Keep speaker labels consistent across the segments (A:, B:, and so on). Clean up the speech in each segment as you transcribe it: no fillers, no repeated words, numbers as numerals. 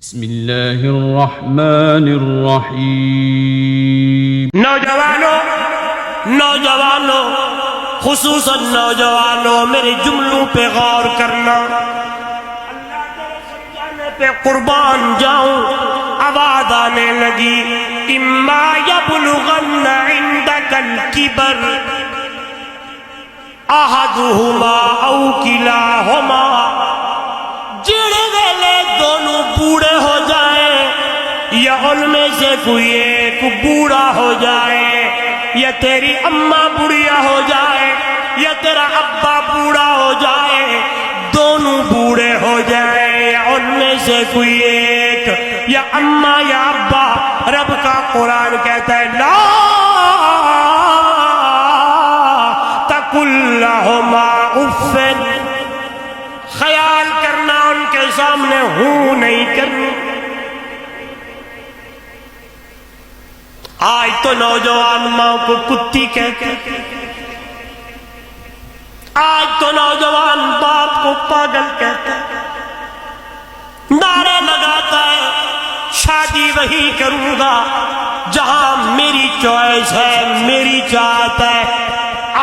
A: بسم اللہ الرحمن الرحیم۔
B: نوجوانوں خصوصاً نوجوانوں میرے جملوں پہ غور کرنا، اللہ کے سمجھانے پہ قربان جاؤں۔ آواز آنے لگی اما یبلغن عندک الکبر احدہما او کلاہما، جڑے ویلے دونوں بوڑھے ہو جائیں یا ان میں سے کوئی ایک بوڑھا ہو جائے، یا تیری اماں بوڑھیا ہو جائے یا تیرا ابا بوڑھا ہو جائے، دونوں بوڑھے ہو جائیں یا ان میں سے کوئی ایک، یا اماں یا ابا، رب کا قرآن کہتا ہے لا تقل لہما اف، خیال کرنا ان کے سامنے ہوں نہیں کرنی۔ آج تو نوجوان ماں کو کتی کہتے، آج تو نوجوان باپ کو پاگل کہتا ہے، نعرے لگاتا ہے شادی وہی کروں گا جہاں میری چوائس ہے، میری چاہت ہے۔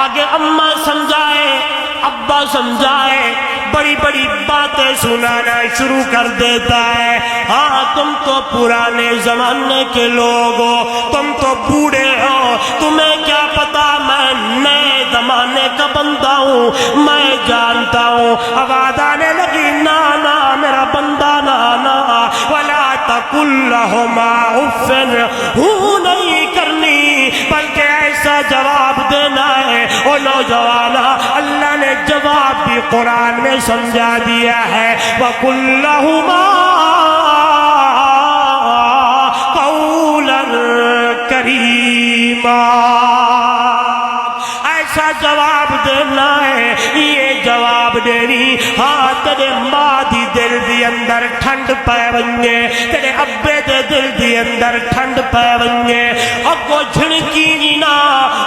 B: آگے اماں سمجھائے، ابا سمجھائے، بڑی بڑی باتیں سنانا شروع کر دیتا ہے۔ ہاں تم تو پرانے زمانے کے لوگ ہو، تم تو بوڑھے ہو، تمہیں کیا پتا میں نئے زمانے کا بندہ ہوں، میں جانتا ہوں۔ آواز آنے لگی نانا میرا بندہ نانا، ولا تقل لہما اف، ہوں نہیں کرنی بلکہ ایسا جواب دینا ہے۔ او نوجوانا، اللہ نے جواب بھی قرآن میں سمجھا دیا ہے، وَقُلْ لَهُمَا قَوْلًا كَرِيمًا، ایسا جواب دینا ہے، یہ جواب دینی۔ ہاں تیرے ماں دی دل دی اندر ٹھنڈ پے ونجے، تیرے ابے دے دل دی اندر ٹھنڈ پے ونجے، اگو جھڑکی بھی نہ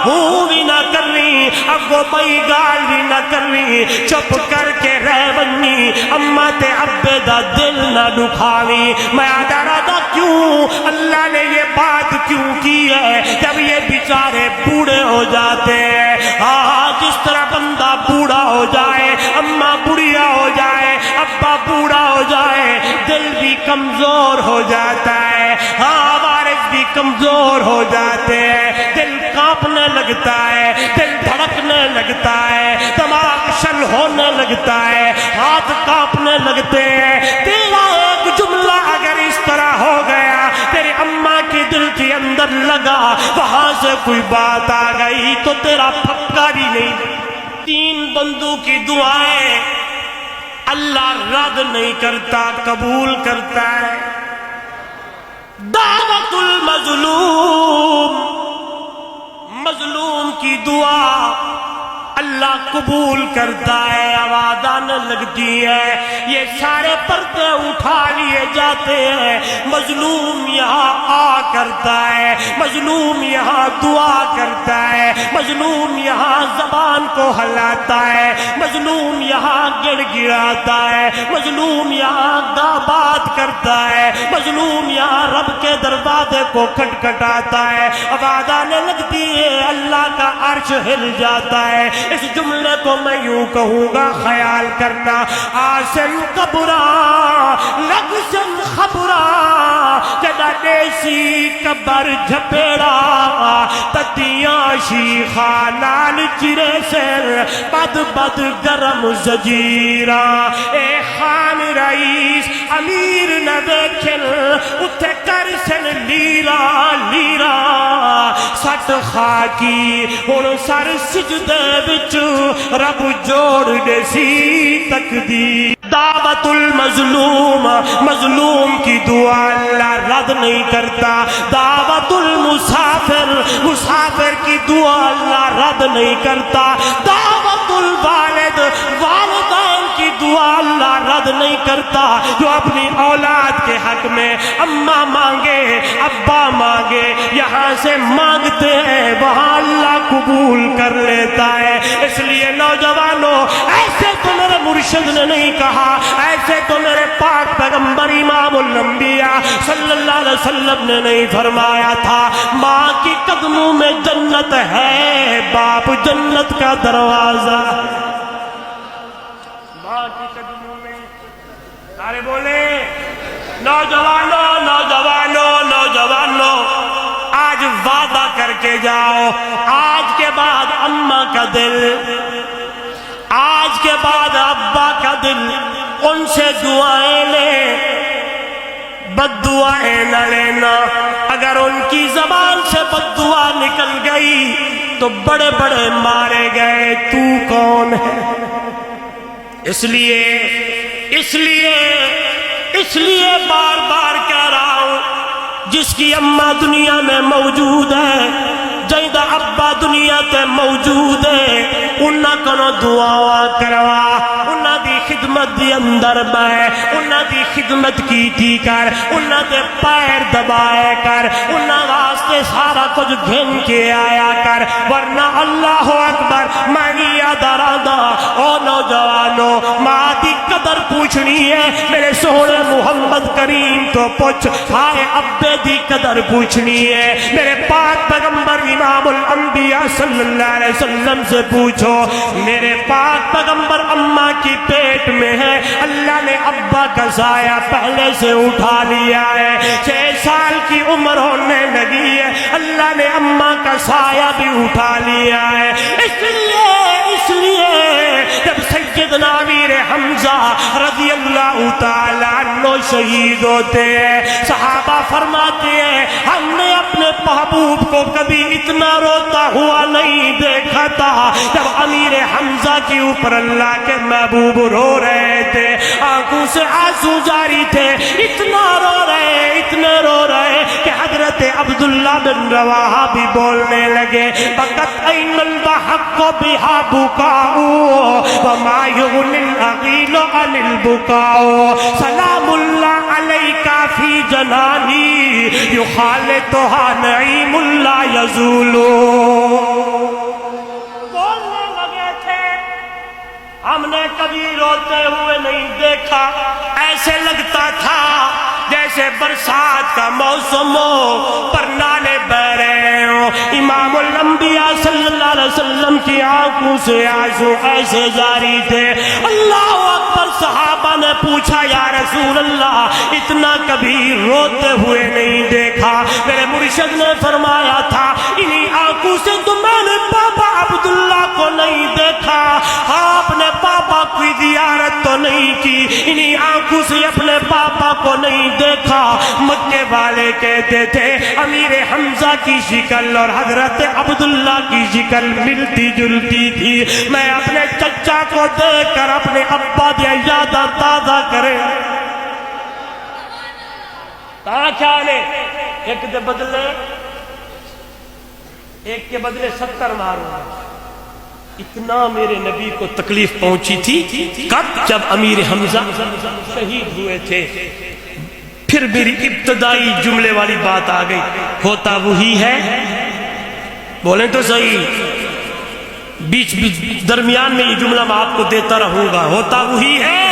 B: ہوں بھی نہ کرنی، اگو بئی گال بھی نہ کرنی، چپ کر کے رہ ونی، اماں تے ابے دا دل نہ دکھاوی۔ میں آدھا رہا کیوں اللہ نے یہ بات کیوں کی ہے جب یہ بیچارے بوڑھے ہو جاتے ہیں۔ ہاں جس طرح بندہ بوڑھا ہو جائے، اماں بوڑھیا ہو جائے، ابا بوڑھا ہو جائے، دل بھی کمزور ہو جاتا ہے۔ ہاں وارث بھی کمزور ہو جاتے ہیں، دل کانپنے لگتا ہے، دل دھڑکنے لگتا ہے، دماغ شل ہونے لگتا ہے، ہاتھ کانپنے لگتے ہیں۔ تیرا ایک جملہ اگر اس طرح ہو گیا، تیری اماں کی دل کے اندر لگا، وہاں سے کوئی بات آ گئی تو تیرا پھپکا بھی نہیں۔ تین بندوں کی دعائیں اللہ رد نہیں کرتا، قبول کرتا ہے۔ دعوت المظلوم، مظلوم کی دعا اللہ قبول کرتا ہے۔ آواز آنے لگتی ہے، یہ سارے پردے اٹھا لیے جاتے ہیں، مظلوم یہاں آ کرتا ہے، مظلوم یہاں دعا کرتا ہے، مظلوم یہاں زبان کو ہلاتا ہے، مظلوم یہاں گڑ گڑاتا ہے، مظلوم یہاں بات کرتا ہے، مظلوم یہاں رب کے دروازے کو کھٹکھٹاتا ہے۔ آواز آنے لگتی ہے، اللہ کا عرش ہل جاتا ہے۔ اس جملے کو میں یوں کہوں گا، خیال کرنا، آسن قبرا لگزن خبرا، جدا دیسی قبر جھپیڑا، تتیاں شیخانان چرے سر، بد بد گرم زجیرا، اے خان رئیس امیر نہ دیکھن، اتھے کر سن لیرا لیرا، سٹ خاکی ہن سر سجدے وچ رب جوڑ دے سی تقدیر۔ دعوت المظلوم، مظلوم کی دعا اللہ رد نہیں کرتا۔ دعوت المسافر، مسافر کی دعا اللہ رد نہیں کرتا۔ دعوت الوالد، والدین کی دعا اللہ رد نہیں کرتا۔ جو اپنی اولاد کے حق میں اماں مانگے، ابا مانگے، یہاں سے مانگتے ہیں وہاں اللہ قبول کر لیتا ہے۔ اس لیے نوجوانوں، ایسے تو میرے مرشد مرشد نے نہیں کہا، ایسے تو میرے پاک پیغمبر امام الانبیاء صلی اللہ علیہ وسلم نے نہیں فرمایا تھا ماں کی قدموں میں جنت ہے، باپ جنت کا دروازہ، ماں کی قدموں میں۔ سارے بولے نوجوانوں نوجوانوں نوجوانوں، آج وعدہ کر کے جاؤ، آج کے بعد اماں کا دل، آج کے بعد ابا کا دل، ان سے دعائیں لے، بد دعائیں نہ لینا۔ اگر ان کی زبان سے بد دعا نکل گئی تو بڑے بڑے مارے گئے، تو کون ہے؟ اس لیے بار بار کہہ رہا ہوں، جس کی اماں دنیا میں موجود ہے، جیندہ ابا دنیا تے موجود ہے، انہاں کنو دعا کروا، انہاں دی خدمت دی اندر بے، انہاں دی خدمت کیتی کر، انہاں دے پیر دبائے کر، انہاں واسطے سارا کچھ گھن کے آیا کر، ورنہ اللہ اکبر میں یاد آرہا او نوجوانوں، ماں دی قدر پوچھنی ہے، میرے سونے محمد کریم تو پوچھ، ہائے ابے دی قدر پوچھنی ہے، میرے پاک پیغمبر امام الانبیاء صلی اللہ علیہ وسلم سے پوچھو، میرے پاک پیغمبر اماں کی پیٹ میں ہے، اللہ نے ابا کا سایہ پہلے سے اٹھا لیا ہے، 6 سال کی عمر ہونے لگی ہے، اللہ نے اماں کا سایہ بھی اٹھا لیا ہے۔ اس لیے جب سیدنا امیر حمزہ رضی اللہ تعالیٰ عنہ شہید ہوتے ہیں، صحابہ فرماتے ہیں ہم نے اپنے محبوب کو کبھی اتنا روتا ہوا نہیں دیکھا تھا، جب امیر حمزہ کے اوپر اللہ کے محبوب رو رہے تھے، آنکھوں سے آنسو جاری تھے، اتنا رو رہے کہ حضرت عبداللہ بن رواحہ بھی بولنے لگے، بقت این البحق بہا بکاؤ وما یغنی العقیل عن البکاؤ، سلام اللہ علیکہ فی جنانی یخالطہا نعیم لا یزول۔ بولنے لگے تھے ہم نے کبھی روتے ہوئے نہیں دیکھا، ایسے لگتا تھا جیسے برسات کا موسم ہو پر نالے بہ رہے ہوں۔ امام الانبیاء صلی اللہ علیہ وسلم کی آنکھوں سے آنسو ایسے جاری تھے، اللہ اکبر۔ صحابہ نے پوچھا یا رسول اللہ اتنا کبھی روتے ہوئے نہیں دیکھا، میرے مرشد نے فرمایا تھا انہی آنکھوں سے تو میں نے بابا عبداللہ کو نہیں دیکھا، آپ نے پاپا کی زیارت تو نہیں کی، انہی آنکھوں سے اپنے پاپا کو نہیں دیکھا۔ مکے والے کہتے تھے امیر حمزہ کی شکل اور حضرت عبداللہ کی شکل ملتی جلتی تھی، میں اپنے چچا کو دیکھ کر اپنے ابا دیا یادہ تازہ کرے کیا نے ایک کے بدلے 70 ماروں، اتنا میرے نبی کو تکلیف پہنچی تھی کب؟ جب امیر حمزہ شہید ہوئے تھے۔ پھر میری ابتدائی جملے والی بات آ گئی، ہوتا وہی ہے، بولیں تو صحیح، بیچ درمیان میں یہ جملہ میں آپ کو دیتا رہوں گا، ہوتا وہی ہے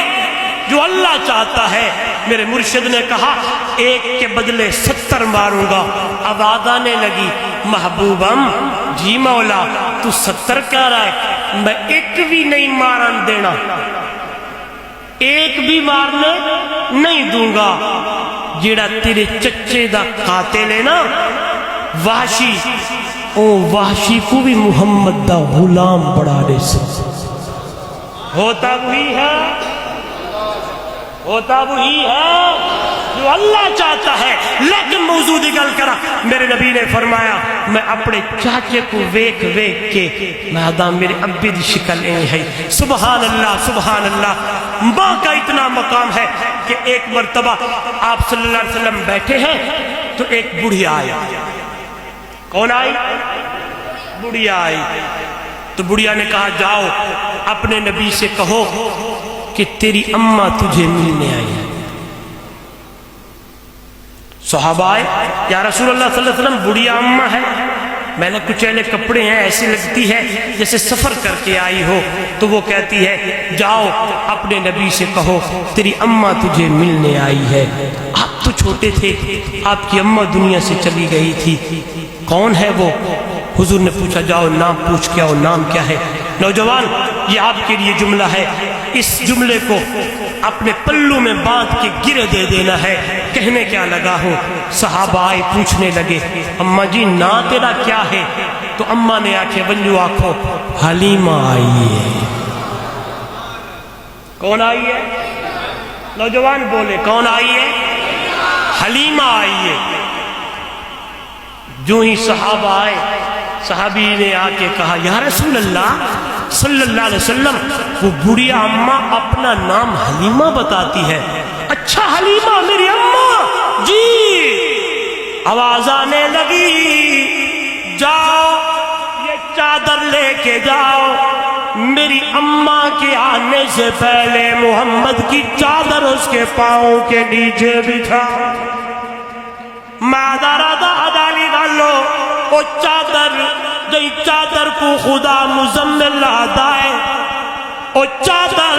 B: جو اللہ چاہتا ہے۔ میرے مرشد نے کہا ایک کے بدلے 70 ماروں گا، آواز آنے لگی محبوبم جی مولا تو 70 کہہ رہا ہے، میں ایک بھی نہیں مارن دینا، ایک بھی مارنے نہیں دوں گا۔ جیڑا تیرے چچے دا قاتل ہے نا وحشی، او وحشی کو بھی محمد دا غلام بڑھا دے سکتا۔ ہوتا وہی ہے، ہوتا وہی ہے جو اللہ چاہتا ہے۔ لیکن موضوع دی گل کرا، میرے نبی نے فرمایا میں اپنے چاچے کو ویکھ کے میں آدھا میرے ابی دی شکل نہیں ہے۔ سبحان اللہ سبحان اللہ، ماں کا اتنا مقام ہے کہ ایک مرتبہ آپ صلی اللہ علیہ وسلم بیٹھے ہیں تو ایک بڑھیا آئی۔ کون آئی؟ بڑھیا آئی۔ تو بڑھیا نے کہا جاؤ اپنے نبی سے کہو کہ تیری اماں تجھے ملنے آئی ہے۔ صحابہ آئے، یا رسول اللہ صلی اللہ علیہ وسلم بڑھیا اماں ہے؟ میلے کچیلے کپڑے ہیں، ایسی لگتی ہے جیسے سفر کر کے آئی ہو۔ تو وہ کہتی ہے جاؤ اپنے نبی سے کہو تیری اماں تجھے ملنے آئی ہے۔ آپ تو چھوٹے تھے، آپ کی اماں دنیا سے چلی گئی تھی، کون ہے وہ؟ حضور نے پوچھا جاؤ نام پوچھ کے آؤ، نام کیا ہے؟ نوجوان یہ آپ کے لیے جملہ ہے، اس جملے کو اپنے پلو میں باندھ کے گرے دے دینا ہے۔ کہنے کیا لگا ہوں، صحابہ آئے پوچھنے لگے اماں جی نا تیرا کیا ہے؟ تو اماں نے آنکھیں بنجو آنکھوں، حلیمہ آئی ہے۔ کون آئی ہے؟ نوجوان بولے کون آئی ہے؟ حلیمہ آئی ہے۔ جو ہی صحابہ آئے، صحابی نے آ کے کہا یا رسول اللہ صلی اللہ علیہ وسلم، وہ بڑھیا اماں اپنا نام حلیمہ بتاتی ہے۔ اچھا حلیمہ میری اماں جی؟ آواز آنے لگی جاؤ یہ چادر لے کے جاؤ، میری اماں کے آنے سے پہلے محمد کی چادر اس کے پاؤں کے نیچے بچھا۔ مادر دادالی ڈالو وہ چادر، جئی چادر کو خدا مزمل آدائے، او چادر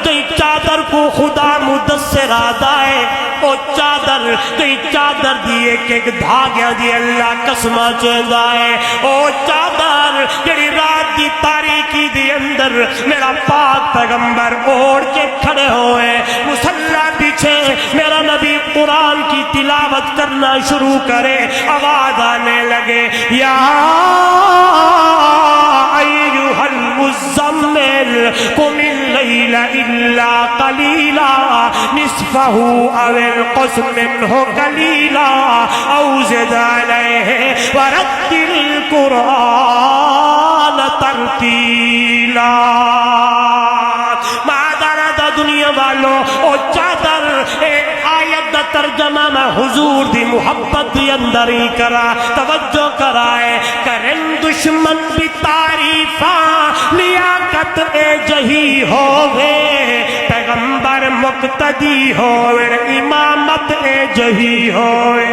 B: جئی چادر کو خدا مدثر آدائے، او چادر جئی چادر دی ایک ایک دھاگیاں دی اللہ قسمہ چیندائے، او چادر جڑی رات دی تاریکی دی اندر میرا پاک پیغمبر اوڑ کے کھڑے ہوئے، مصلی پیچھے میرا نبی قرآن کی تلاوت کرنا شروع کرے، آواز آنے لگے یا ایھا المزمل قم اللیل الا قلیلا نصفہ او انقص منہ قلیلا او زد علیہ ورتل القرآن ترتیلا۔ دنیا والوں او چادر ایک آیت دا ترجمہ میں حضور دی محبت دی اندر ہی کرا، توجہ کرائے کرن دشمن بھی تعریفاں لیاقت اے جہی ہوئے، پیغمبر مقتدی ہوئے امامت اے جہی ہوئے۔